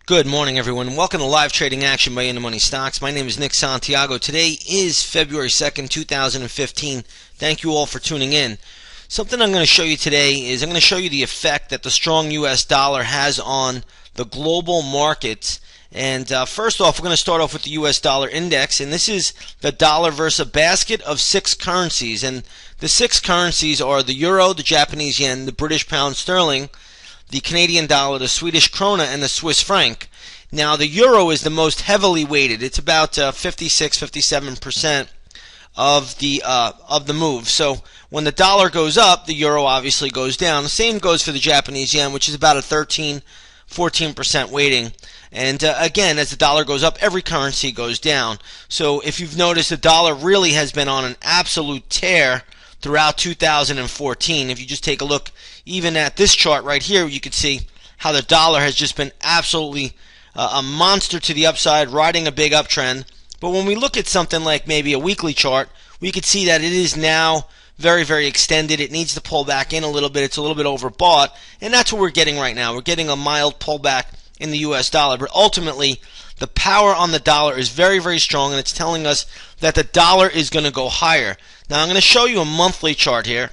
Good morning, everyone. Welcome to Live Trading Action by In the Money Stocks. My name is Nick Santiago. Today is February 2nd, 2015. Thank you all for tuning in. Something I'm going to show you today is I'm going to show you the effect that the strong U.S. dollar has on the global markets. And first off, we're going to start off with the U.S. dollar index. And this is the dollar versus a basket of 6 currencies. And the 6 currencies are the euro, the Japanese yen, the British pound sterling, the Canadian dollar, the Swedish krona, and the Swiss franc. Now, the euro is the most heavily weighted. It's about 56-57% of the move. So when the dollar goes up, the euro obviously goes down. The same goes for the Japanese yen, which is about a 13-14% weighting. And again, as the dollar goes up, every currency goes down. So if you've noticed, the dollar really has been on an absolute tear throughout 2014. If you just take a look even at this chart right here, you can see how the dollar has just been absolutely a monster to the upside, riding a big uptrend. But when we look at something like maybe a weekly chart, we could see that it is now very, very extended. It needs to pull back in a little bit. It's a little bit overbought, and that's what we're getting right now. We're getting a mild pullback in the U.S. dollar, but ultimately the power on the dollar is very, very strong, and it's telling us that the dollar is going to go higher. Now, I'm going to show you a monthly chart here,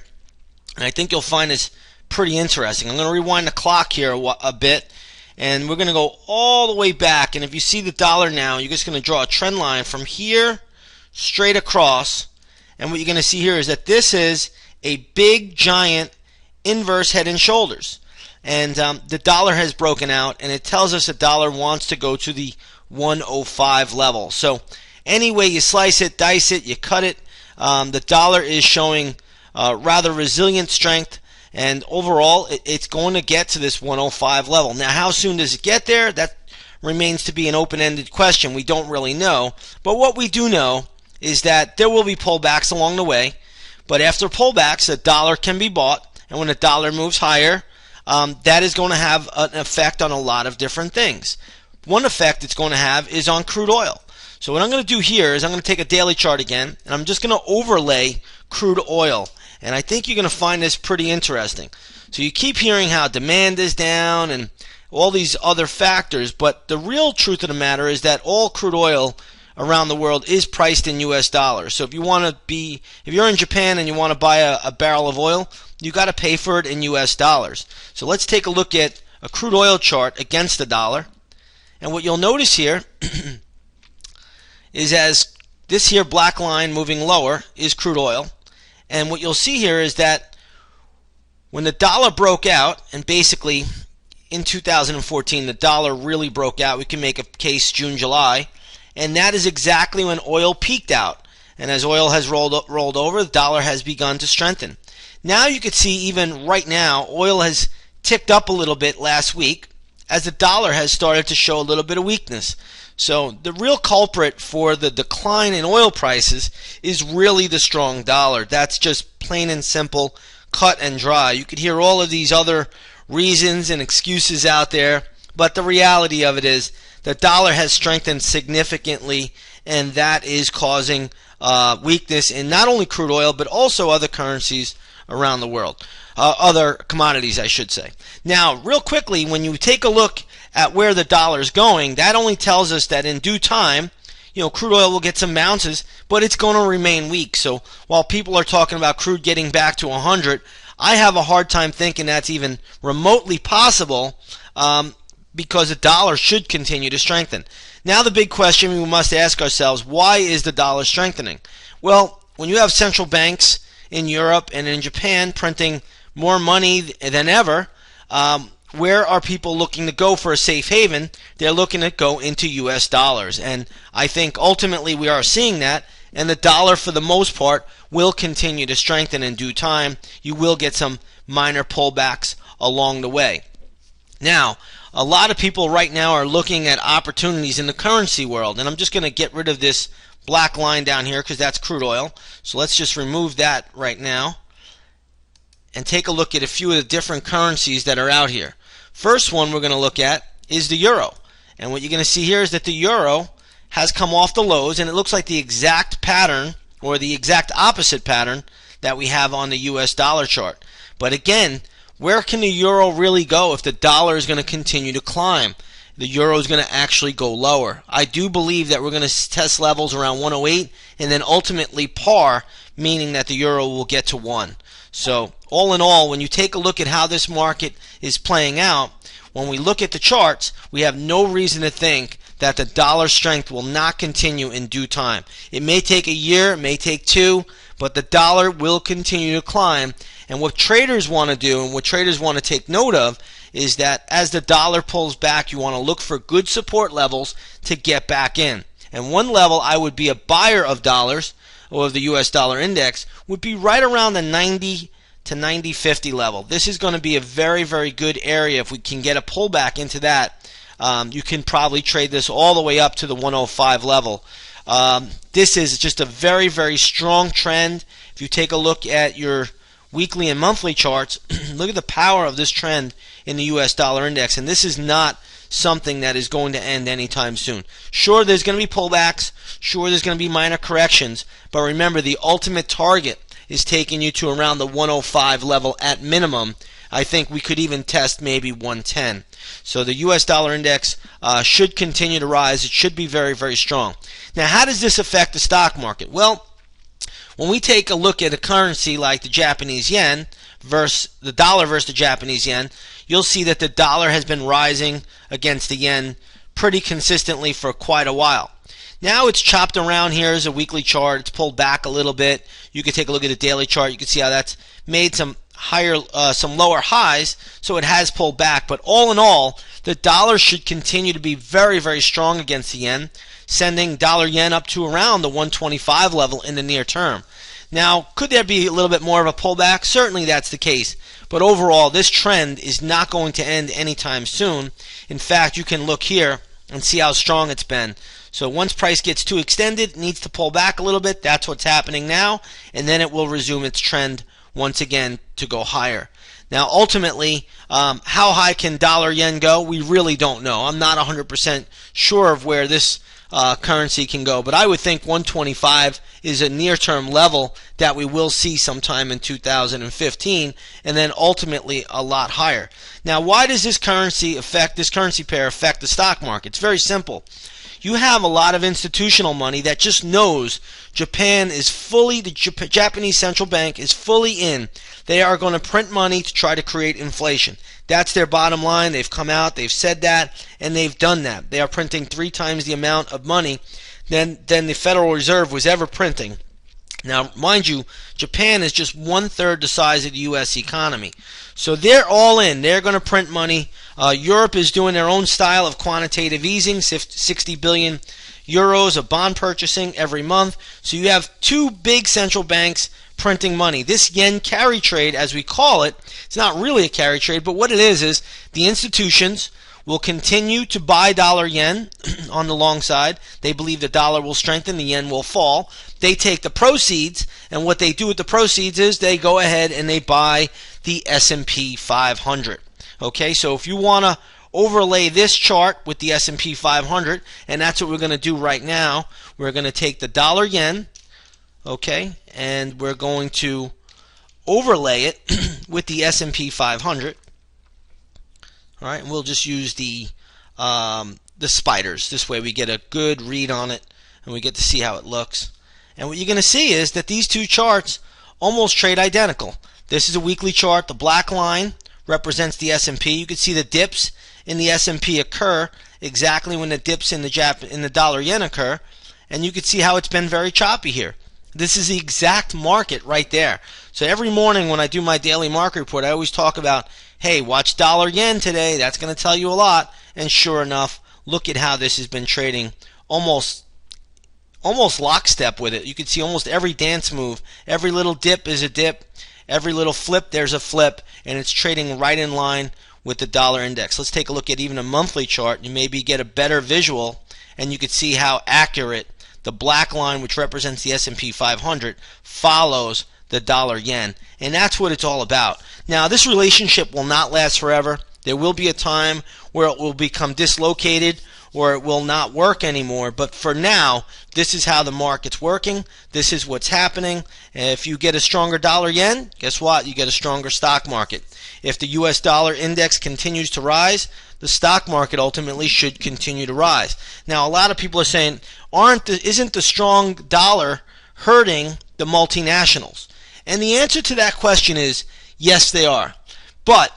and I think you'll find this pretty interesting. I'm going to rewind the clock here a bit, and we're going to go all the way back. And if you see the dollar now, you're just going to draw a trend line from here straight across. And what you're going to see here is that this is a big, giant inverse head and shoulders. And the dollar has broken out, and it tells us the dollar wants to go to the 105 level. So any way you slice it, dice it, you cut it, the dollar is showing rather resilient strength. And overall, it's going to get to this 105 level. Now, how soon does it get there? That remains to be an open-ended question. We don't really know. But what we do know is that there will be pullbacks along the way. But after pullbacks, the dollar can be bought. And when the dollar moves higher, that is going to have an effect on a lot of different things. One effect it's going to have is on crude oil. So what I'm going to do here is I'm going to take a daily chart again, and I'm just going to overlay crude oil. And I think you're going to find this pretty interesting. So you keep hearing how demand is down and all these other factors, but the real truth of the matter is that all crude oil around the world is priced in US dollars. So if you're in Japan and you want to buy a barrel of oil, you got to pay for it in US dollars. So let's take a look at a crude oil chart against the dollar. And what you'll notice here is as this here black line moving lower is crude oil. And what you'll see here is that when the dollar broke out, and basically in 2014 the dollar really broke out, we can make a case June, July, and that is exactly when oil peaked out. And as oil has rolled over, the dollar has begun to strengthen. Now you can see even right now, oil has ticked up a little bit last week as the dollar has started to show a little bit of weakness. So the real culprit for the decline in oil prices is really the strong dollar. That's just plain and simple, cut and dry. You could hear all of these other reasons and excuses out there, but the reality of it is the dollar has strengthened significantly, and that is causing weakness in not only crude oil but also other currencies around the world. Other commodities, I should say. Now, real quickly, when you take a look at where the dollar is going, that only tells us that in due time, crude oil will get some bounces, but it's going to remain weak. So while people are talking about crude getting back to 100, I have a hard time thinking that's even remotely possible because the dollar should continue to strengthen. Now the big question we must ask ourselves, why is the dollar strengthening? Well, when you have central banks in Europe and in Japan printing more money than ever, where are people looking to go for a safe haven? They're looking to go into US dollars. And I think ultimately we are seeing that, and the dollar for the most part will continue to strengthen in due time. You will get some minor pullbacks along the way. Now, a lot of people right now are looking at opportunities in the currency world, and I'm just going to get rid of this black line down here because that's crude oil. So let's just remove that right now and take a look at a few of the different currencies that are out here. First one we're going to look at is the euro. And what you're going to see here is that the euro has come off the lows, and it looks like the exact pattern or the exact opposite pattern that we have on the US dollar chart. But again, where can the euro really go if the dollar is going to continue to climb? the euro is going to actually go lower. I do believe that we're going to test levels around 108 and then ultimately par, meaning that the euro will get to 1. So all in all, when you take a look at how this market is playing out, when we look at the charts, we have no reason to think that the dollar strength will not continue in due time. It may take a year, it may take 2, but the dollar will continue to climb. And what traders want to do, and what traders want to take note of, is that as the dollar pulls back, you want to look for good support levels to get back in. And one level I would be a buyer of dollars, or of the US dollar index, would be right around the 90 to 90.50 level. This is going to be a very, very good area. If we can get a pullback into that, you can probably trade this all the way up to the 105 level. This is just a very, very strong trend. If you take a look at your weekly and monthly charts, look at the power of this trend in the US dollar index, and this is not something that is going to end anytime soon. Sure, there's going to be pullbacks, sure there's going to be minor corrections, but remember, the ultimate target is taking you to around the 105 level at minimum. I think we could even test maybe 110. So the US dollar index should continue to rise. It should be very, very strong. Now, how does this affect the stock market? Well, when we take a look at a currency like the Japanese yen versus the dollar versus the Japanese yen, you'll see that the dollar has been rising against the yen pretty consistently for quite a while. Now it's chopped around here as a weekly chart. It's pulled back a little bit. You can take a look at a daily chart. You can see how that's made some lower highs, so it has pulled back. But all in all, the dollar should continue to be very, very strong against the yen, sending dollar yen up to around the 125 level in the near term. Now, could there be a little bit more of a pullback? Certainly that's the case. But overall, this trend is not going to end anytime soon. In fact, you can look here and see how strong it's been. So once price gets too extended, it needs to pull back a little bit. That's what's happening now. And then it will resume its trend once again to go higher. Now, ultimately, how high can dollar yen go? We really don't know. I'm not 100% sure of where this currency can go, but I would think 125 is a near-term level that we will see sometime in 2015, and then ultimately a lot higher. Now, why does this currency pair affect the stock market? It's very simple. You have a lot of institutional money that just knows Japan is fully, the Japanese central bank is fully in. They are going to print money to try to create inflation. That's their bottom line. They've come out, they've said that, and they've done that. They are printing 3 times the amount of money than the Federal Reserve was ever printing. Now, mind you, Japan is just 1/3 the size of the U.S. economy. So they're all in. They're going to print money. Europe is doing their own style of quantitative easing, 60 billion euros of bond purchasing every month. So you have 2 big central banks printing money. This yen carry trade, as we call it, it's not really a carry trade, but what it is the institutions will continue to buy dollar yen on the long side. They believe the dollar will strengthen, the yen will fall. They take the proceeds, and what they do with the proceeds is they go ahead and they buy the S&P 500. Okay, so if you want to overlay this chart with the S&P 500, and that's what we're going to do right now, we're going to take the dollar yen, okay, and we're going to overlay it with the S&P 500. All right, and we'll just use the spiders. This way we get a good read on it, and we get to see how it looks. And what you're going to see is that these 2 charts almost trade identical. This is a weekly chart. The black line represents the S&P. You can see the dips in the S&P occur exactly when the dips in the dollar yen occur, and you can see how it's been very choppy here. This is the exact market right there. So every morning when I do my daily market report, I always talk about, hey, watch dollar yen today. That's going to tell you a lot. And sure enough, look at how this has been trading almost lockstep with it. You can see almost every dance move. Every little dip is a dip. Every little flip, there's a flip. And it's trading right in line with the dollar index. Let's take a look at even a monthly chart. You maybe get a better visual, and you can see how accurate the black line, which represents the S&P 500, follows the dollar yen. And that's what it's all about. Now, this relationship will not last forever. There will be a time where it will become dislocated, or it will not work anymore. But for now, this is how the market's working. This is what's happening. If you get a stronger dollar yen, guess what? You get a stronger stock market. If the US dollar index continues to rise, the stock market ultimately should continue to rise. Now, a lot of people are saying, isn't the strong dollar hurting the multinationals? And the answer to that question is yes, they are. But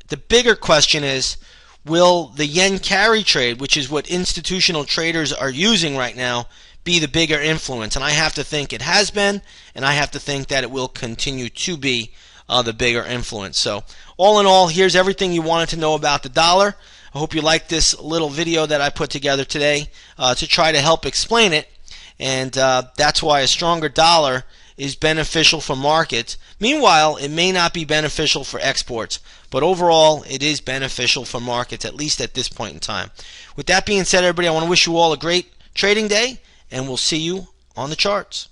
the bigger question is, will the yen carry trade, which is what institutional traders are using right now, be the bigger influence? And I have to think it has been, and I have to think that it will continue to be the bigger influence. So all in all, here's everything you wanted to know about the dollar. I hope you liked this little video that I put together today to try to help explain it. And that's why a stronger dollar is beneficial for markets. Meanwhile, it may not be beneficial for exports, but overall it is beneficial for markets, at least at this point in time. With that being said, everybody, I want to wish you all a great trading day, and we'll see you on the charts.